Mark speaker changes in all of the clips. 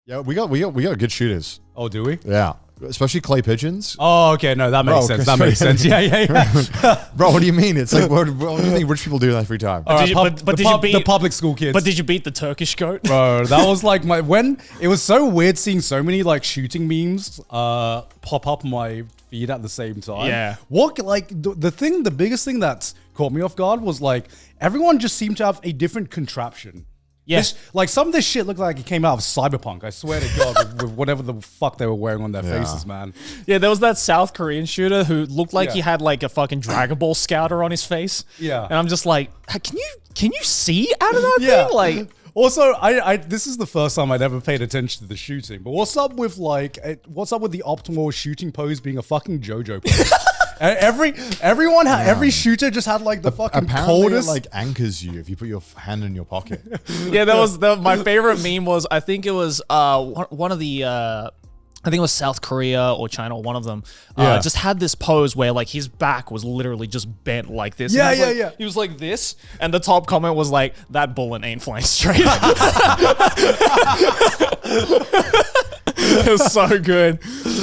Speaker 1: Yeah, we got good shooters.
Speaker 2: Oh, do we?
Speaker 1: Yeah. Especially clay pigeons.
Speaker 2: Oh, okay. No, that makes sense. That makes sense. Yeah.
Speaker 1: Bro, what do you mean? It's like, what do you think rich people do in their free time?
Speaker 2: The public school kids.
Speaker 3: But did you beat the Turkish goat?
Speaker 2: Bro, that was like it was so weird seeing so many like shooting memes pop up on my feed at the same time.
Speaker 3: Yeah.
Speaker 2: The biggest thing that's caught me off guard was like everyone just seemed to have a different contraption.
Speaker 3: Yes.
Speaker 2: Like some of this shit looked like it came out of Cyberpunk. I swear to God, with whatever the fuck they were wearing on their faces, man.
Speaker 3: Yeah, there was that South Korean shooter who looked like he had like a fucking Dragon Ball scouter on his face.
Speaker 2: Yeah.
Speaker 3: And I'm just like, can you see out of that thing? Like,
Speaker 2: also, I this is the first time I'd ever paid attention to the shooting. But what's up with the optimal shooting pose being a fucking JoJo pose? Every shooter just had like the fucking coldest.
Speaker 1: It like anchors you if you put your hand in your pocket.
Speaker 3: yeah, my favorite meme was, I think it was one of the I think it was South Korea or China, or one of them, just had this pose where like his back was literally just bent like this.
Speaker 2: Yeah.
Speaker 3: He was like this, and the top comment was like, "That bullet ain't flying straight." It was so good.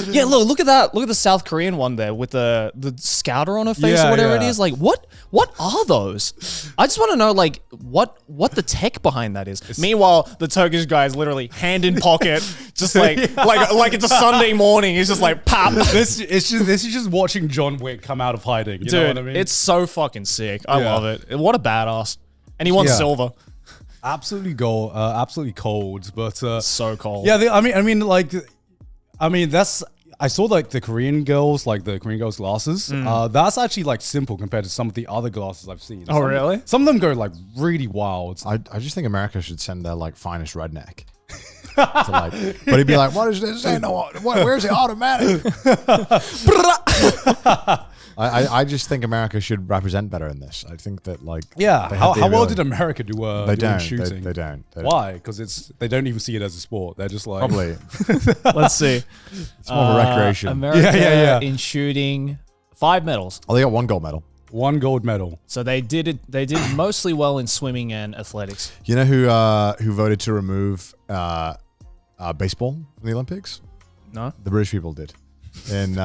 Speaker 3: Yeah, look at that. Look at the South Korean one there with the scouter on her face or whatever it is. Like, what are those? I just want to know like what the tech behind that is. Meanwhile, the Turkish guy is literally hand in pocket, just like it's a Sunday morning. He's just like pop.
Speaker 2: This is just watching John Wick come out of hiding. You know what I mean?
Speaker 3: It's so fucking sick. I love it. What a badass. And he won silver.
Speaker 2: Absolutely absolutely cold, but
Speaker 3: so cold.
Speaker 2: Yeah, I saw like the Korean girls glasses. That's actually like simple compared to some of the other glasses I've seen.
Speaker 3: Really?
Speaker 2: Some of them go like really wild.
Speaker 1: I just think America should send their like finest redneck. But he'd be like, "What is this? Ain't no, where's the automatic?" I just think America should represent better in this. I think that
Speaker 2: how well did America do?
Speaker 1: They don't.
Speaker 2: Shooting?
Speaker 1: They don't.
Speaker 2: Why? Because they don't even see it as a sport. They're just like
Speaker 1: probably.
Speaker 3: Let's see.
Speaker 1: It's more of a recreation.
Speaker 3: America in shooting, 5 medals.
Speaker 1: Oh, they got 1 gold medal.
Speaker 2: 1 gold medal.
Speaker 3: So they did mostly well in swimming and athletics.
Speaker 1: You know who voted to remove baseball from the Olympics?
Speaker 3: No,
Speaker 1: the British people did. In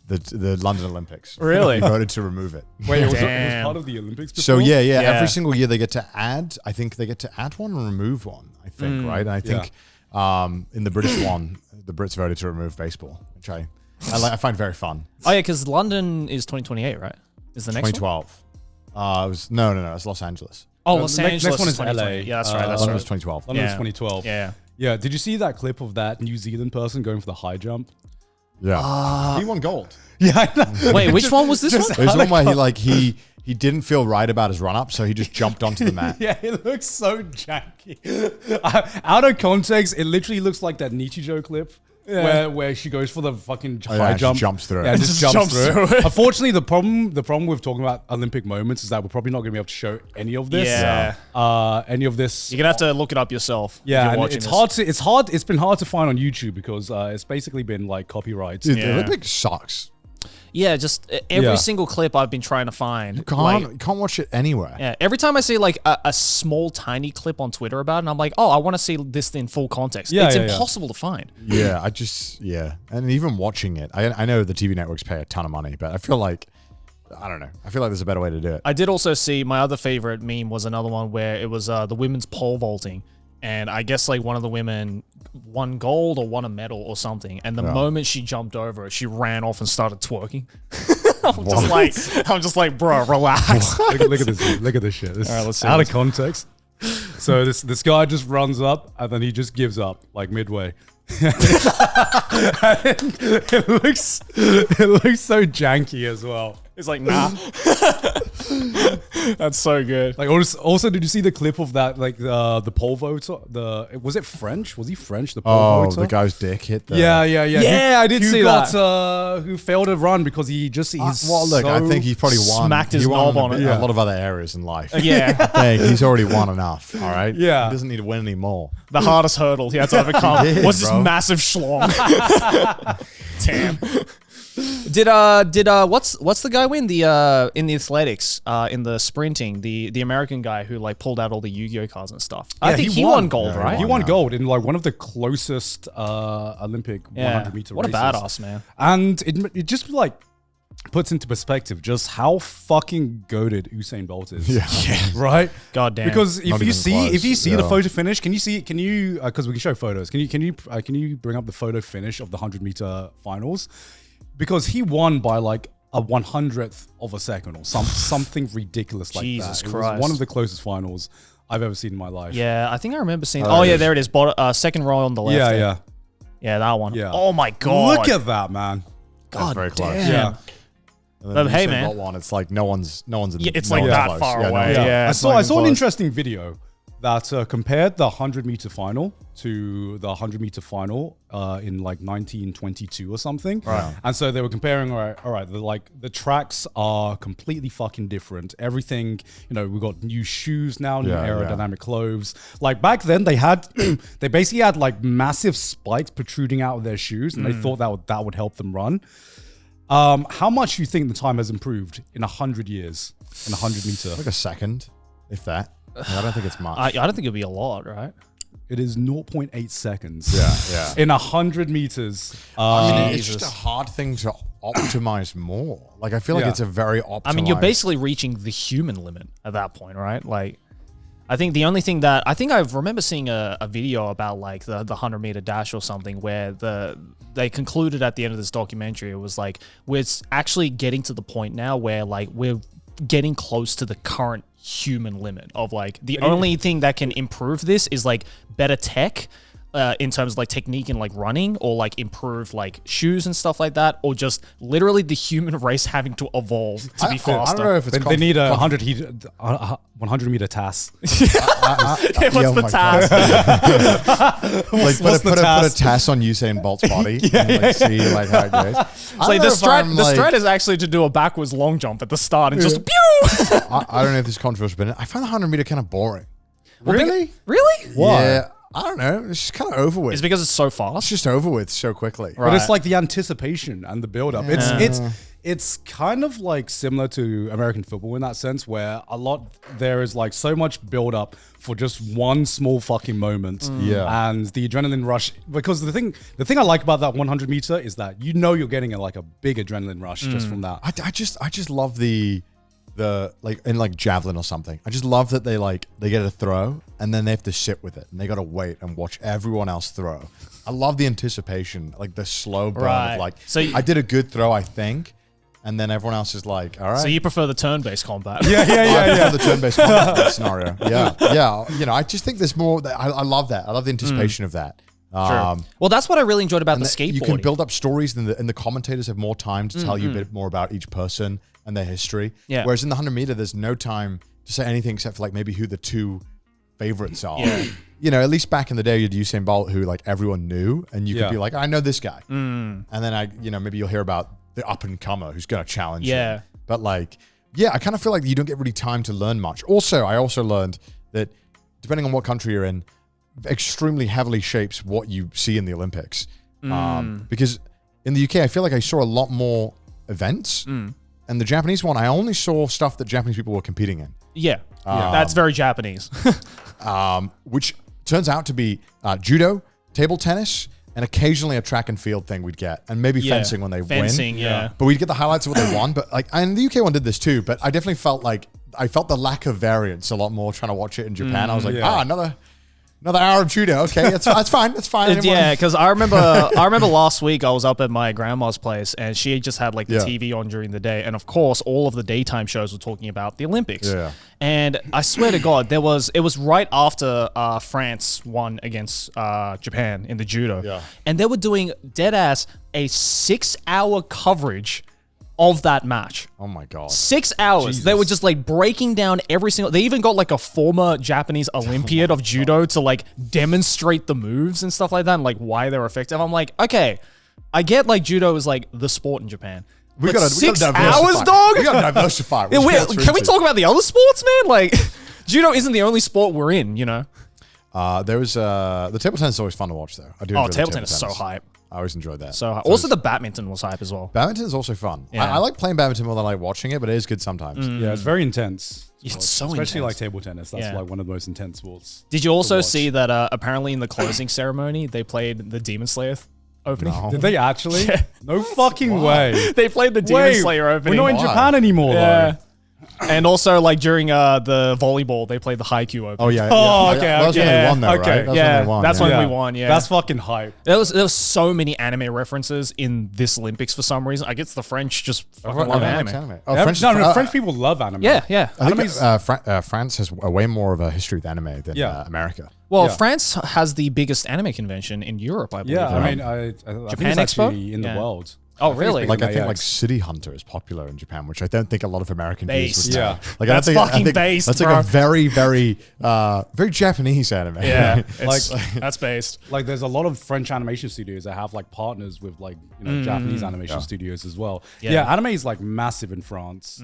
Speaker 1: the London Olympics.
Speaker 3: Really?
Speaker 1: They voted to remove it.
Speaker 2: Wait, it was part of the Olympics before?
Speaker 1: So yeah. Every single year they get to add. I think they get to add one and remove one. I think right. And I think in the British one, the Brits voted to remove baseball, which I find very fun.
Speaker 3: Oh yeah, because London is 2028, right? Is the next
Speaker 1: 2012? It was no. It's Los Angeles.
Speaker 3: Oh, Los Angeles.
Speaker 2: Next one is
Speaker 3: LA.
Speaker 2: Yeah,
Speaker 3: that's right.
Speaker 1: London was 2012.
Speaker 2: London was 2012.
Speaker 3: Yeah.
Speaker 2: Did you see that clip of that New Zealand person going for the high jump?
Speaker 1: Yeah. He won gold.
Speaker 2: Yeah. I know.
Speaker 3: Wait, which one was this one?
Speaker 1: It was the one where he didn't feel right about his run up, so he just jumped onto the mat.
Speaker 2: Yeah, it looks so janky. Out of context, it literally looks like that Nichijou clip. Yeah. Where she goes for the fucking high jump.
Speaker 1: She jumps through it.
Speaker 2: Yeah, just jumps through it. Unfortunately, the problem with talking about Olympic moments is that we're probably not going to be able to show any of this.
Speaker 3: Yeah.
Speaker 2: Any of this.
Speaker 3: You're going to have to look it up yourself.
Speaker 2: Yeah, and it's been hard to find on YouTube because it's basically been like copyrights.
Speaker 1: Dude, the Olympics sucks.
Speaker 3: Yeah, just every single clip I've been trying to find.
Speaker 1: You can't watch it anywhere.
Speaker 3: Yeah, every time I see like a small, tiny clip on Twitter about it, and I'm like, oh, I want to see this in full context. It's impossible to find.
Speaker 1: Yeah, and even watching it, I know the TV networks pay a ton of money, but I feel like, I don't know. I feel like there's a better way to do it.
Speaker 3: I did also see, my other favorite meme was another one where it was the women's pole vaulting. And I guess like one of the women won gold or won a medal or something. And the moment she jumped over it, she ran off and started twerking. I'm just like, bro, relax.
Speaker 2: look at this. Look at this shit. This
Speaker 3: right, let's see
Speaker 2: out of context. So this guy just runs up and then he just gives up like midway. it looks so janky as well.
Speaker 3: It's like, nah. That's so good.
Speaker 2: Like also, did you see the clip of that? Like the pole vaulter. Was it French? Was he French? The pole vaulter?
Speaker 1: The guy's dick hit.
Speaker 2: Yeah.
Speaker 3: I did see that.
Speaker 2: Who failed to run because he's
Speaker 1: I think he probably won.
Speaker 3: Smacked his knob on it.
Speaker 1: A lot of other areas in life.
Speaker 3: Yeah.
Speaker 1: I think he's already won enough. All right.
Speaker 2: Yeah.
Speaker 1: He doesn't need to win anymore.
Speaker 3: The hardest hurdle he had to overcome was this massive schlong. Damn. Did what's the guy win the in the athletics in the sprinting, the American guy who like pulled out all the Yu-Gi-Oh cards and stuff? I think he won gold, right?
Speaker 2: He won gold in like one of the closest Olympic 100 meter
Speaker 3: what
Speaker 2: races.
Speaker 3: What a badass, man.
Speaker 2: And it just like puts into perspective just how fucking goated Usain Bolt is.
Speaker 1: Yeah.
Speaker 2: Right?
Speaker 3: God damn.
Speaker 2: Because if you see the photo finish, can you because we can show photos. Can you bring up the photo finish of the 100 meter finals? Because he won by like a 100th of a second or something ridiculous like
Speaker 3: Jesus
Speaker 2: that.
Speaker 3: Christ.
Speaker 2: It was one of the closest finals I've ever seen in my life.
Speaker 3: Yeah, I think I remember seeing. Oh yeah, there it is. Second row on the left. Yeah, that one.
Speaker 2: Yeah.
Speaker 3: Oh my god.
Speaker 2: Look at that, man.
Speaker 3: God,
Speaker 1: very close.
Speaker 3: damn.
Speaker 2: Yeah.
Speaker 1: And
Speaker 3: But
Speaker 1: then
Speaker 3: hey,
Speaker 1: Usain
Speaker 3: man.
Speaker 1: Bolt one, it's like no one's in
Speaker 3: It's
Speaker 1: no
Speaker 3: like
Speaker 1: one's
Speaker 3: that
Speaker 1: close.
Speaker 3: far
Speaker 1: no
Speaker 3: away.
Speaker 1: one's-
Speaker 3: Yeah.
Speaker 2: I
Speaker 3: it's
Speaker 2: saw
Speaker 3: not even
Speaker 2: an
Speaker 3: close.
Speaker 2: interesting video that compared the 100 meter final to the 100 meter final in like 1922 or something.
Speaker 1: Right.
Speaker 2: And so they were comparing, all right, the tracks are completely fucking different. Everything, we got new shoes now, new aerodynamic clothes. Like back then they had, they basically had like massive spikes protruding out of their shoes and they thought that would help them run. How much do you think the time has improved in 100 years in 100 meter?
Speaker 1: Like a second, if that. I don't think it's much.
Speaker 3: I don't think it'd be a lot, right?
Speaker 2: It is 0.8 seconds.
Speaker 1: Yeah.
Speaker 2: In 100 meters.
Speaker 1: I mean, it's
Speaker 3: Jesus.
Speaker 1: just a hard thing to optimize more. Like, I feel like
Speaker 2: Yeah.
Speaker 1: it's a very optimized.
Speaker 3: I mean, you're basically reaching the human limit at that point, right? Like, I think the only thing that I remember seeing a video about like the 100 meter dash or something where they concluded at the end of this documentary, it was like we're actually getting to the point now where like we're getting close to the current human limit of like the only thing that can improve this is like better tech in terms of like technique and like running or like improve like shoes and stuff like that, or just literally the human race having to evolve to be faster.
Speaker 1: I don't know if it's
Speaker 2: They need a 100 meter TAS.
Speaker 3: Yeah, what's
Speaker 1: oh
Speaker 3: the
Speaker 1: my
Speaker 3: task?
Speaker 1: like
Speaker 2: what's the
Speaker 1: put a
Speaker 2: task?
Speaker 1: TAS on Usain Bolt's body and like see like how it goes.
Speaker 3: It's like the strat is actually to do a backwards long jump at the start and just pew.
Speaker 1: I don't know if this is controversial, but I find the 100 meter kind of boring.
Speaker 3: Really?
Speaker 2: Why?
Speaker 1: Yeah, I don't know. It's just kind of over with.
Speaker 3: It's because it's so
Speaker 1: It's
Speaker 3: fast.
Speaker 1: just over with so quickly.
Speaker 2: But it's like the anticipation and the build up. It's kind of like similar to American football in that sense, where there is like so much build up for just one small fucking moment.
Speaker 1: Yeah.
Speaker 2: And the adrenaline rush, because the thing I like about that 100 meter is that you're getting a big adrenaline rush just from that.
Speaker 1: I just love the like in like javelin or something. I just love that they get a throw and then they have to sit with it and they got to wait and watch everyone else throw. I love the anticipation, like the slow burn
Speaker 3: Right.
Speaker 1: of like,
Speaker 3: So
Speaker 1: I did a good throw, I think. And then everyone else is like, all right.
Speaker 3: So you prefer the turn-based combat?
Speaker 1: Yeah. The turn-based combat scenario. Yeah. I just think there's more. I love that. I love the anticipation of that.
Speaker 3: Sure. Well, that's what I really enjoyed about the skateboarding.
Speaker 1: You can build up stories, and the commentators have more time to tell you a bit more about each person and their history.
Speaker 3: Yeah.
Speaker 1: Whereas in the 100 meter, there's no time to say anything except for like maybe who the two favorites are.
Speaker 3: Yeah.
Speaker 1: At least back in the day, you had Usain Bolt, who like everyone knew, and you could be like, I know this guy, and then maybe you'll hear about the up and comer who's going to challenge him. But like, I kind of feel like you don't get really time to learn much. Also, I also learned that depending on what country you're in, extremely heavily shapes what you see in the Olympics. Because in the UK, I feel like I saw a lot more events, and the Japanese one, I only saw stuff that Japanese people were competing in.
Speaker 3: Yeah. That's very Japanese.
Speaker 1: Which turns out to be judo, table tennis, and occasionally a track and field thing we'd get, and maybe fencing when they win.
Speaker 3: Fencing, yeah.
Speaker 1: But we'd get the highlights of what they won. But like, and the UK one did this too. But I definitely felt the lack of variance a lot more trying to watch it in Japan. I was like, another hour of judo. Okay, that's fine. That's fine.
Speaker 3: Yeah, because I remember last week I was up at my grandma's place and she just had like the TV on during the day, and of course all of the daytime shows were talking about the Olympics. Yeah. And I swear to God, it was right after France won against Japan in the judo. Yeah. And they were doing dead ass a 6-hour coverage of that match.
Speaker 1: Oh my God.
Speaker 3: 6 hours. Jesus. They were just like breaking down every single. They even got like a former Japanese Olympiad of judo to like demonstrate the moves and stuff like that and like why they're effective. I'm like, okay, I get like judo is like the sport in Japan.
Speaker 1: We gotta
Speaker 3: 6
Speaker 1: diversify.
Speaker 3: hours, dog?
Speaker 1: We gotta diversify.
Speaker 3: Can we talk about the other sports, man? Like, judo isn't the only sport we're in,
Speaker 1: There was the table tennis is always fun to watch though. I do.
Speaker 3: Oh,
Speaker 1: enjoy
Speaker 3: table
Speaker 1: the
Speaker 3: tennis is so hype.
Speaker 1: I always enjoyed that.
Speaker 3: So hype. Also, the badminton was hype as well.
Speaker 1: Badminton is also fun.
Speaker 3: Yeah.
Speaker 1: I like playing badminton more than I like watching it, but it is good sometimes.
Speaker 2: Yeah, it's very intense.
Speaker 3: It's so
Speaker 2: Especially
Speaker 3: intense.
Speaker 2: like table tennis. That's like one of the most intense sports.
Speaker 3: Did you also see that apparently in the closing ceremony, they played the Demon Slayer opening?
Speaker 1: No.
Speaker 2: Did they actually? No fucking way.
Speaker 3: They played the Demon Slayer opening.
Speaker 2: We're not in Japan anymore, though.
Speaker 3: And also, like, during the volleyball, they played the Haikyuu opening.
Speaker 1: Oh, yeah.
Speaker 2: Oh,
Speaker 1: yeah.
Speaker 2: okay.
Speaker 1: That was when they won, though, right? That's when they won.
Speaker 3: That's when we won,
Speaker 2: That's fucking hype.
Speaker 3: There was so many anime references in this Olympics for some reason. I guess the French just fucking love anime.
Speaker 1: Oh,
Speaker 2: French people love anime.
Speaker 3: Yeah.
Speaker 1: I think France has a way more of a history with anime than America.
Speaker 3: Well, France has the biggest anime convention in Europe, I believe.
Speaker 2: Yeah, I mean, I think it's actually in the world.
Speaker 3: Oh, really?
Speaker 1: I think City Hunter is popular in Japan, which I don't think a lot of American viewers would know. Like,
Speaker 3: That's fucking based,
Speaker 1: That's
Speaker 3: bro.
Speaker 1: like a very, very, very Japanese anime.
Speaker 3: Yeah, that's based.
Speaker 2: Like, there's a lot of French animation studios that have like partners with like Japanese animation studios as well. Yeah, anime is like massive in France.